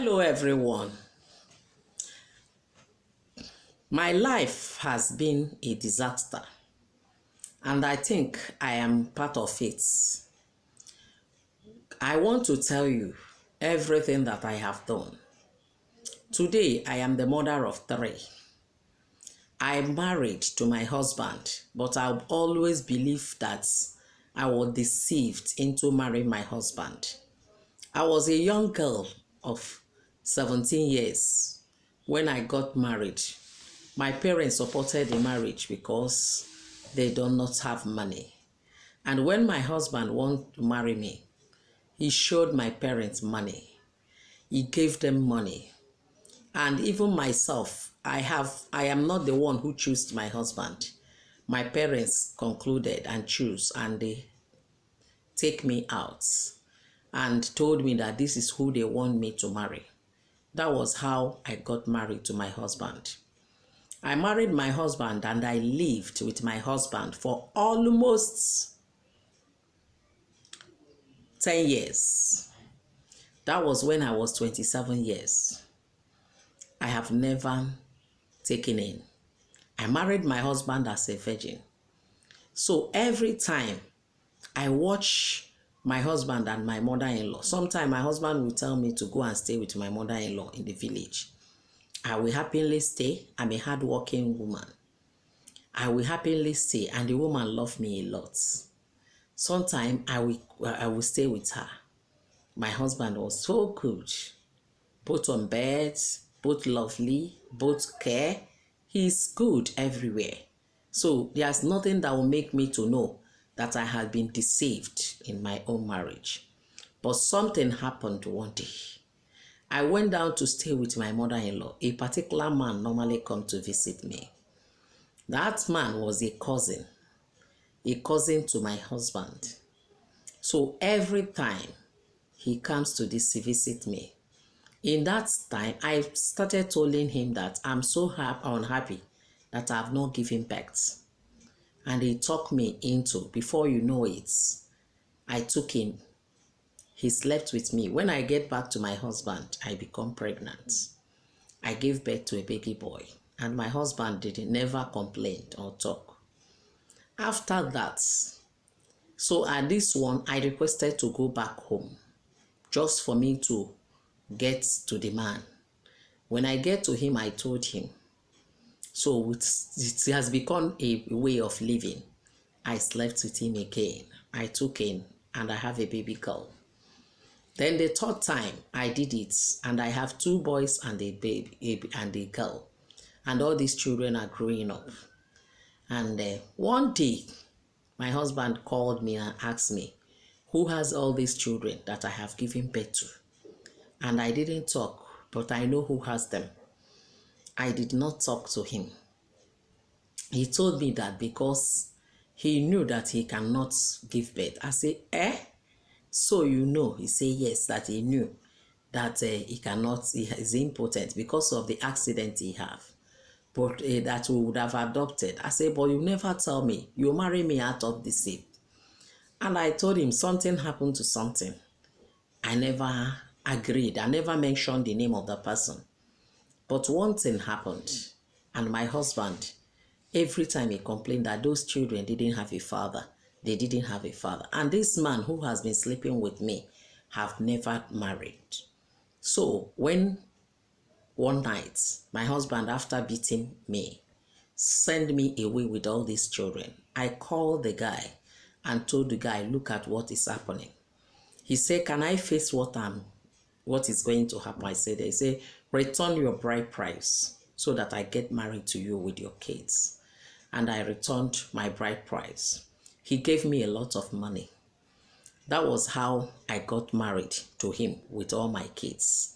Hello everyone. My life has been a disaster and I think I am part of it. I want to tell you everything that I have done. Today I am the mother of 3. I am married to my husband, but I always believe that I was deceived into marrying my husband. I was a young girl of 17 years when I got married. My parents supported the marriage because they do not have money. And when my husband wanted to marry me, he showed my parents money. He gave them money. And even myself, I am not the one who chose my husband. My parents concluded and chose, and they take me out and told me that this is who they want me to marry. That was how I got married to my husband. I married my husband and I lived with my husband for almost 10 years. That was when I was 27 years. I have never taken in. I married my husband as a virgin. So every time I watch my husband and my mother-in-law, sometimes my husband will tell me to go and stay with my mother-in-law in the village. I will happily stay. I'm a hardworking woman. I will happily stay, and the woman loved me a lot. Sometimes I will stay with her. My husband was so good, both on beds, both lovely, both care. He's good everywhere. So there's nothing that will make me to know that I had been deceived in my own marriage. But something happened one day. I went down to stay with my mother-in-law. A particular man normally come to visit me. That man was a cousin to my husband. So every time he comes to visit me, in that time, I started telling him that I'm so unhappy that I have not given birth. And he talked me into, before you know it, I took him. He slept with me. When I get back to my husband, I become pregnant. I gave birth to a baby boy, and my husband never complained or talk. After that, so at this one, I requested to go back home, just for me to get to the man. When I get to him, I told him. So it has become a way of living. I slept with him again. I took him, and I have a baby girl. Then the 3rd time I did it, and I have 2 boys and a baby and a girl, and all these children are growing up. And one day, my husband called me and asked me, who has all these children that I have given birth to? And I didn't talk, but I know who has them. I did not talk to him. He told me that because he knew that he cannot give birth. I said, so you know? He said yes, that he knew that he is impotent because of the accident he have. But that we would have adopted. I said, but you never tell me. You marry me out of the sea. And I told him something happened to something. I never agreed. I never mentioned the name of the person. But one thing happened. And my husband, every time he complained that those children didn't have a father. They didn't have a father. And this man who has been sleeping with me have never married. So when one night, my husband, after beating me, sent me away with all these children, I called the guy and told the guy, look at what is happening. He said, can I face what is going to happen? I said, they say, return your bride price so that I get married to you with your kids. And I returned my bride price. He gave me a lot of money. That was how I got married to him with all my kids.